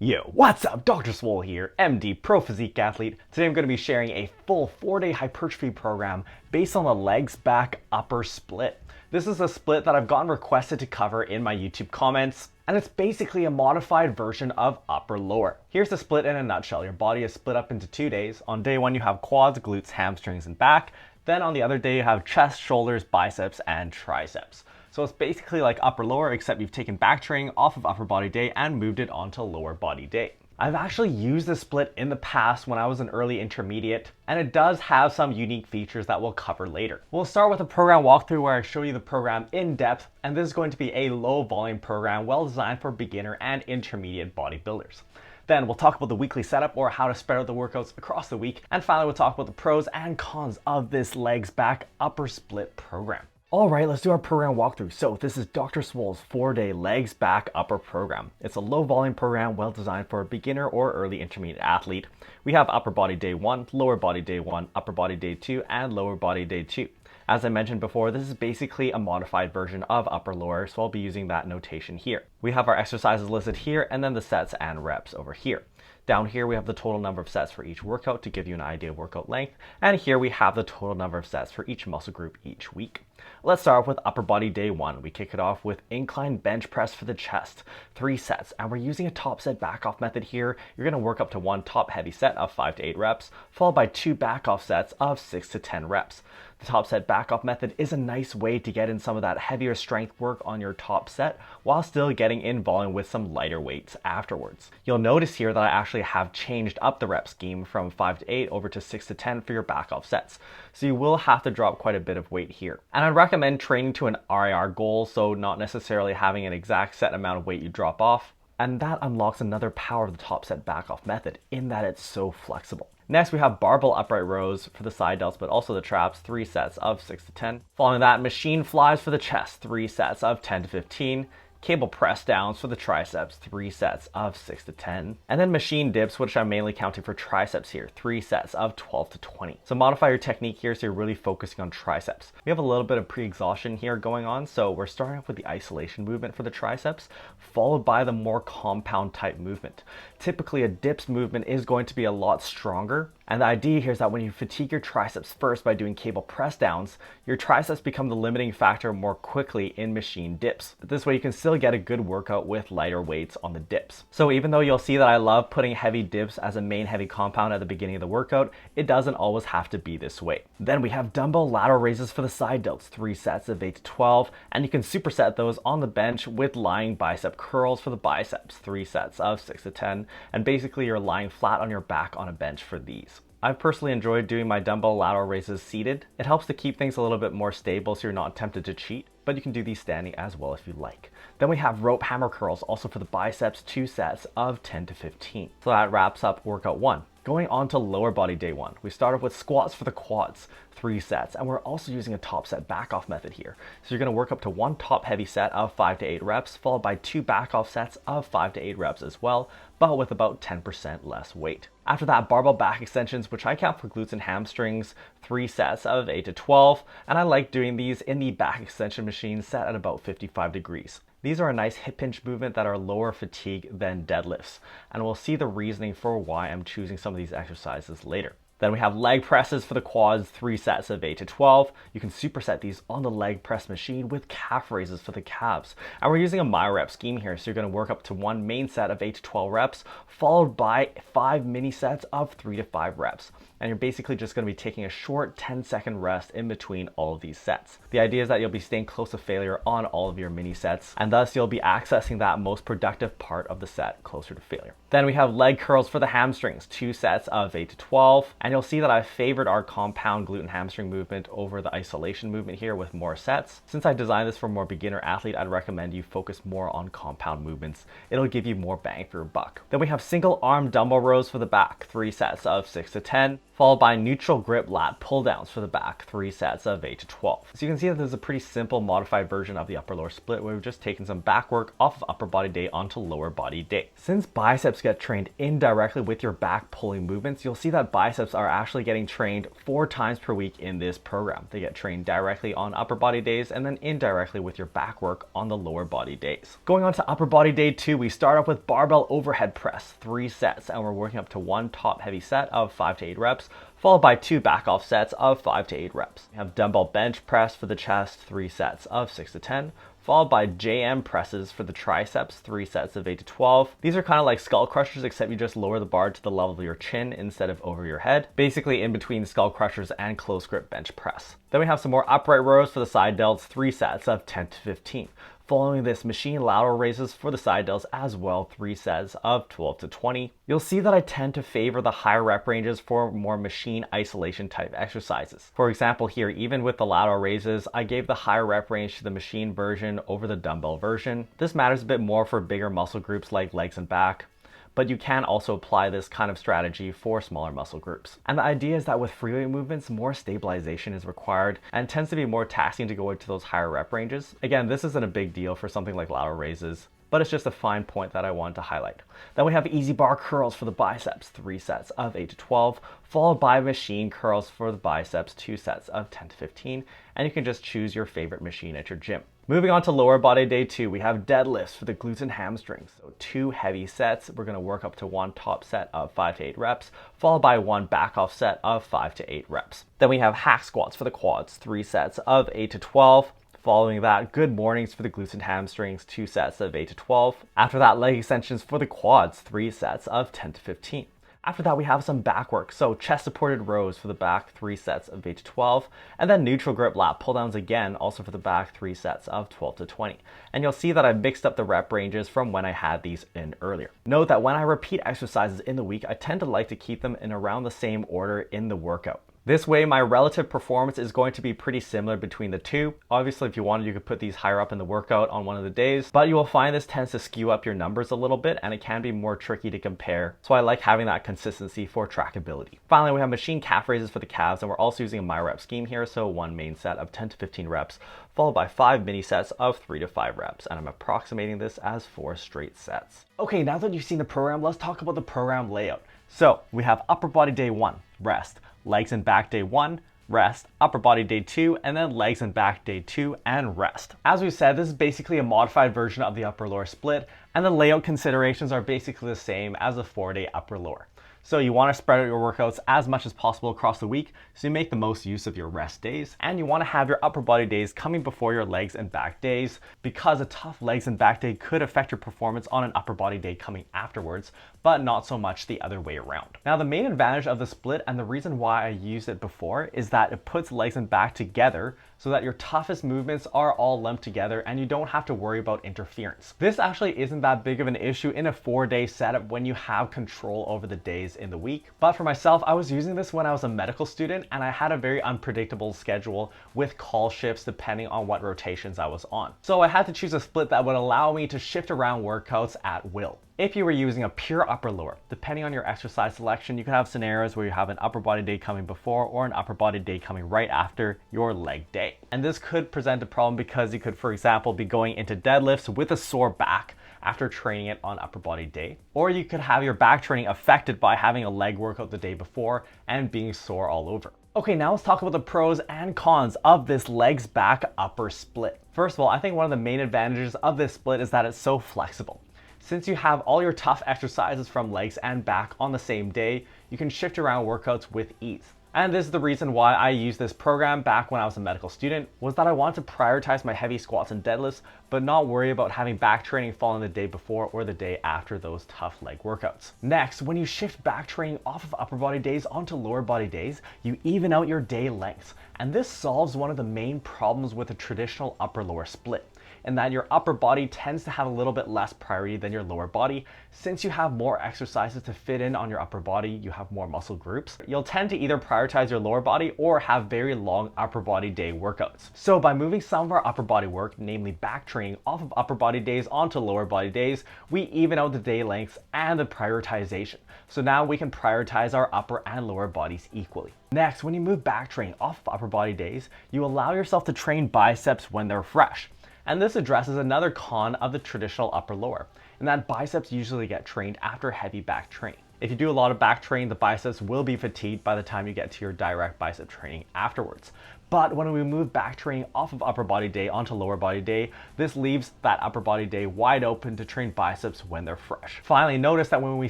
Yo, what's up? Dr. Swole here, MD, Pro Physique Athlete. Today I'm going to be sharing a full 4-day hypertrophy program based on the legs, back, upper split. This is a split that I've gotten requested to cover in my YouTube comments, and it's basically a modified version of upper lower. Here's the split in a nutshell. Your body is split up into 2 days. On day 1 you have quads, glutes, hamstrings, and back. Then on the other day you have chest, shoulders, biceps, and triceps. So it's basically like upper lower, except you've taken back training off of upper body day and moved it onto lower body day. I've actually used this split in the past when I was an early intermediate, and it does have some unique features that we'll cover later. We'll start with a program walkthrough where I show you the program in depth, and this is going to be a low volume program well designed for beginner and intermediate bodybuilders. Then we'll talk about the weekly setup, or how to spread out the workouts across the week, and finally we'll talk about the pros and cons of this legs, back, upper split program. Alright, let's do our program walkthrough. So this is Dr. Swole's 4-day legs, back, upper program. It's a low volume program well designed for a beginner or early intermediate athlete. We have upper body day 1, lower body day 1, upper body day 2, and lower body day 2. As I mentioned before, this is basically a modified version of upper lower, so I'll be using that notation here. We have our exercises listed here, and then the sets and reps over here. Down here we have the total number of sets for each workout to give you an idea of workout length, and here we have the total number of sets for each muscle group each week. Let's start off with upper body day 1. We kick it off with incline bench press for the chest, 3 sets, and we're using a top set back off method here. You're going to work up to 1 top heavy set of 5 to 8 reps, followed by 2 back off sets of 6 to 10 reps. The top set back off method is a nice way to get in some of that heavier strength work on your top set while still getting in volume with some lighter weights afterwards. You'll notice here that I actually have changed up the rep scheme from 5 to 8 over to 6 to 10 for your back off sets. So you will have to drop quite a bit of weight here. And I'd recommend training to an RIR goal, so not necessarily having an exact set amount of weight you drop off. And that unlocks another power of the top set back off method in that it's so flexible. Next, we have barbell upright rows for the side delts, but also the traps, 3 sets of 6 to 10. Following that, machine flies for the chest, 3 sets of 10 to 15. Cable press downs for the triceps, 3 sets of 6 to 10. And then machine dips, which I'm mainly counting for triceps here, 3 sets of 12 to 20. So modify your technique here so you're really focusing on triceps. We have a little bit of pre-exhaustion here going on, so we're starting off with the isolation movement for the triceps, followed by the more compound type movement. Typically a dips movement is going to be a lot stronger, and the idea here is that when you fatigue your triceps first by doing cable press downs, your triceps become the limiting factor more quickly in machine dips. This way you can still get a good workout with lighter weights on the dips. So even though you'll see that I love putting heavy dips as a main heavy compound at the beginning of the workout, it doesn't always have to be this way. Then we have dumbbell lateral raises for the side delts, 3 sets of 8 to 12, and you can superset those on the bench with lying bicep curls for the biceps, 3 sets of 6 to 10, and basically you're lying flat on your back on a bench for these. I've personally enjoyed doing my dumbbell lateral raises seated. It helps to keep things a little bit more stable so you're not tempted to cheat, but you can do these standing as well if you like. Then we have rope hammer curls also for the biceps, 2 sets of 10 to 15. So that wraps up workout 1. Going on to lower body day 1, we start off with squats for the quads, 3 sets, and we're also using a top set back off method here. So you're going to work up to 1 top heavy set of 5 to 8 reps, followed by 2 back off sets of 5 to 8 reps as well, but with about 10% less weight. After that, barbell back extensions, which I count for glutes and hamstrings, 3 sets of 8 to 12, and I like doing these in the back extension machine set at about 55 degrees. These are a nice hip hinge movement that are lower fatigue than deadlifts, and we'll see the reasoning for why I'm choosing some of these exercises later. Then we have leg presses for the quads, 3 sets of 8 to 12. You can superset these on the leg press machine with calf raises for the calves. And we're using a MyRep scheme here, so you're going to work up to 1 main set of 8 to 12 reps, followed by 5 mini sets of 3 to 5 reps. And you're basically just going to be taking a short 10-second rest in between all of these sets. The idea is that you'll be staying close to failure on all of your mini sets, and thus you'll be accessing that most productive part of the set closer to failure. Then we have leg curls for the hamstrings, 2 sets of 8 to 12. And you'll see that I've favored our compound glute and hamstring movement over the isolation movement here with more sets. Since I designed this for a more beginner athlete, I'd recommend you focus more on compound movements. It'll give you more bang for your buck. Then we have single arm dumbbell rows for the back, 3 sets of 6 to 10. followed by neutral grip lat pull downs for the back, 3 sets of 8 to 12. So you can see that there's a pretty simple modified version of the upper lower split where we've just taken some back work off of upper body day onto lower body day. Since biceps get trained indirectly with your back pulling movements, you'll see that biceps are actually getting trained 4 times per week in this program. They get trained directly on upper body days and then indirectly with your back work on the lower body days. Going on to upper body day 2, we start off with barbell overhead press, 3 sets, and we're working up to 1 top heavy set of 5 to 8 reps, followed by 2 back off sets of 5 to 8 reps. We have dumbbell bench press for the chest, 3 sets of 6 to 10, followed by JM presses for the triceps, 3 sets of 8 to 12. These are kind of like skull crushers, except you just lower the bar to the level of your chin instead of over your head, basically in between skull crushers and close grip bench press. Then we have some more upright rows for the side delts, 3 sets of 10 to 15. Following this, machine lateral raises for the side delts as well, 3 sets of 12 to 20. You'll see that I tend to favor the higher rep ranges for more machine isolation type exercises. For example here, even with the lateral raises, I gave the higher rep range to the machine version over the dumbbell version. This matters a bit more for bigger muscle groups like legs and back, but you can also apply this kind of strategy for smaller muscle groups. And the idea is that with freeweight movements, more stabilization is required and tends to be more taxing to go into those higher rep ranges. Again, this isn't a big deal for something like lateral raises, but it's just a fine point that I wanted to highlight. Then we have easy bar curls for the biceps, 3 sets of 8 to 12, followed by machine curls for the biceps, 2 sets of 10 to 15, and you can just choose your favorite machine at your gym. Moving on to lower body day 2, we have deadlifts for the glutes and hamstrings. So 2 heavy sets. We're going to work up to 1 top set of 5 to 8 reps, followed by 1 back off set of 5 to 8 reps. Then we have hack squats for the quads, 3 sets of 8 to 12. Following that, good mornings for the glutes and hamstrings, 2 sets of 8 to 12. After that, leg extensions for the quads, 3 sets of 10 to 15. After that, we have some back work. So chest supported rows for the back, 3 sets of 8 to 12. And then neutral grip lat pull downs again, also for the back, 3 sets of 12 to 20. And you'll see that I've mixed up the rep ranges from when I had these in earlier. Note that when I repeat exercises in the week, I tend to like to keep them in around the same order in the workout. This way, my relative performance is going to be pretty similar between the two. Obviously, if you wanted, you could put these higher up in the workout on one of the days, but you will find this tends to skew up your numbers a little bit and it can be more tricky to compare. So I like having that consistency for trackability. Finally, we have machine calf raises for the calves, and we're also using a MyRep scheme here. So 1 main set of 10 to 15 reps, followed by 5 mini sets of 3 to 5 reps. And I'm approximating this as 4 straight sets. Okay, now that you've seen the program, let's talk about the program layout. So we have upper body day 1, rest. Legs and back day 1, rest, upper body day 2, and then legs and back day 2 and rest. As we said, this is basically a modified version of the upper lower split, and the layout considerations are basically the same as the 4-day upper lower. So you want to spread out your workouts as much as possible across the week so you make the most use of your rest days, and you want to have your upper body days coming before your legs and back days, because a tough legs and back day could affect your performance on an upper body day coming afterwards, but not so much the other way around. Now, the main advantage of the split, and the reason why I used it before, is that it puts legs and back together so that your toughest movements are all lumped together and you don't have to worry about interference. This actually isn't that big of an issue in a 4-day setup when you have control over the days in the week. But for myself, I was using this when I was a medical student and I had a very unpredictable schedule with call shifts depending on what rotations I was on. So I had to choose a split that would allow me to shift around workouts at will. If you were using a pure upper lower, depending on your exercise selection, you could have scenarios where you have an upper body day coming before or an upper body day coming right after your leg day. And this could present a problem because you could, for example, be going into deadlifts with a sore back after training it on upper body day. Or you could have your back training affected by having a leg workout the day before and being sore all over. Okay, now let's talk about the pros and cons of this legs back upper split. First of all, I think one of the main advantages of this split is that it's so flexible. Since you have all your tough exercises from legs and back on the same day, you can shift around workouts with ease. And this is the reason why I used this program back when I was a medical student, was that I wanted to prioritize my heavy squats and deadlifts, but not worry about having back training fall on the day before or the day after those tough leg workouts. Next, when you shift back training off of upper body days onto lower body days, you even out your day lengths. And this solves one of the main problems with a traditional upper lower split. in that your upper body tends to have a little bit less priority than your lower body. Since you have more exercises to fit in on your upper body, you have more muscle groups, you'll tend to either prioritize your lower body or have very long upper body day workouts. So by moving some of our upper body work, namely back training, off of upper body days onto lower body days, we even out the day lengths and the prioritization. So now we can prioritize our upper and lower bodies equally. Next, when you move back training off of upper body days, you allow yourself to train biceps when they're fresh. And this addresses another con of the traditional upper-lower, in that biceps usually get trained after heavy back training. If you do a lot of back training, the biceps will be fatigued by the time you get to your direct bicep training afterwards. But when we move back training off of upper body day onto lower body day, this leaves that upper body day wide open to train biceps when they're fresh. Finally, notice that when we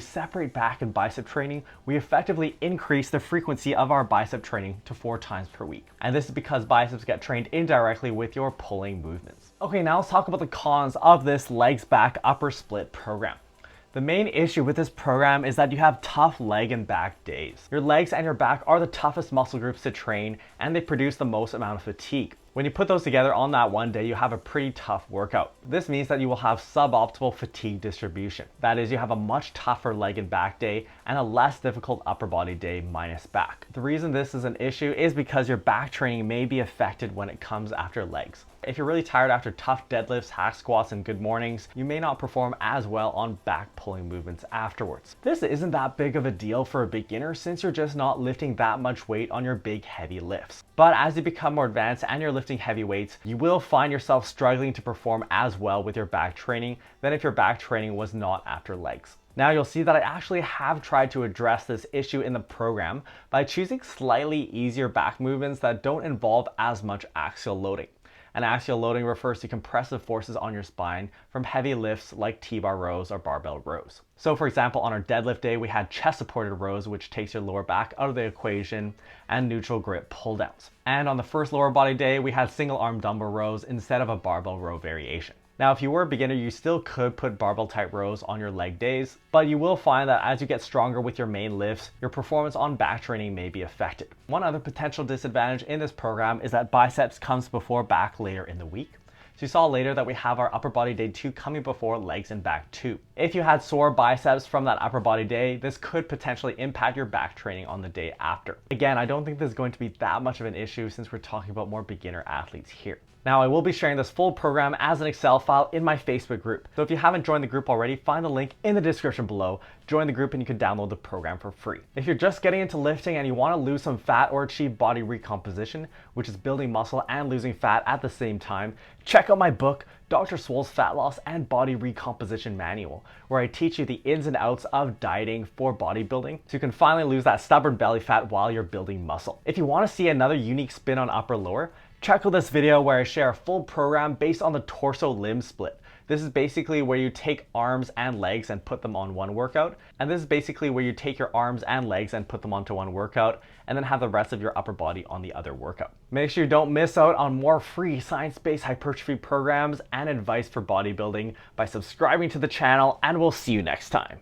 separate back and bicep training, we effectively increase the frequency of our bicep training to 4 times per week. And this is because biceps get trained indirectly with your pulling movements. Okay, now let's talk about the cons of this legs back upper split program. The main issue with this program is that you have tough leg and back days. Your legs and your back are the toughest muscle groups to train, and they produce the most amount of fatigue. When you put those together on that one day, you have a pretty tough workout. This means that you will have suboptimal fatigue distribution. That is, you have a much tougher leg and back day and a less difficult upper body day minus back. The reason this is an issue is because your back training may be affected when it comes after legs. If you're really tired after tough deadlifts, hack squats, and good mornings, you may not perform as well on back pulling movements afterwards. This isn't that big of a deal for a beginner since you're just not lifting that much weight on your big heavy lifts. But as you become more advanced and you're lifting heavy weights, you will find yourself struggling to perform as well with your back training than if your back training was not after legs. Now you'll see that I actually have tried to address this issue in the program by choosing slightly easier back movements that don't involve as much axial loading. And axial loading refers to compressive forces on your spine from heavy lifts like T-bar rows or barbell rows. So for example, on our deadlift day, we had chest supported rows, which takes your lower back out of the equation, and neutral grip pull downs. And on the first lower body day, we had single arm dumbbell rows instead of a barbell row variation. Now, if you were a beginner, you still could put barbell type rows on your leg days, but you will find that as you get stronger with your main lifts, your performance on back training may be affected. One other potential disadvantage in this program is that biceps comes before back later in the week. So you saw later that we have our upper body day 2 coming before legs and back 2. If you had sore biceps from that upper body day, this could potentially impact your back training on the day after. Again, I don't think this is going to be that much of an issue since we're talking about more beginner athletes here. Now, I will be sharing this full program as an Excel file in my Facebook group. So if you haven't joined the group already, find the link in the description below. Join the group and you can download the program for free. If you're just getting into lifting and you want to lose some fat or achieve body recomposition, which is building muscle and losing fat at the same time, check out my book, Dr. Swole's Fat Loss and Body Recomposition Manual, where I teach you the ins and outs of dieting for bodybuilding so you can finally lose that stubborn belly fat while you're building muscle. If you want to see another unique spin on upper lower, check out this video where I share a full program based on the torso limb split. This is basically where you take arms and legs and put them on one workout. And this is basically where you take your arms and legs and put them onto one workout and then have the rest of your upper body on the other workout. Make sure you don't miss out on more free science-based hypertrophy programs and advice for bodybuilding by subscribing to the channel, and we'll see you next time.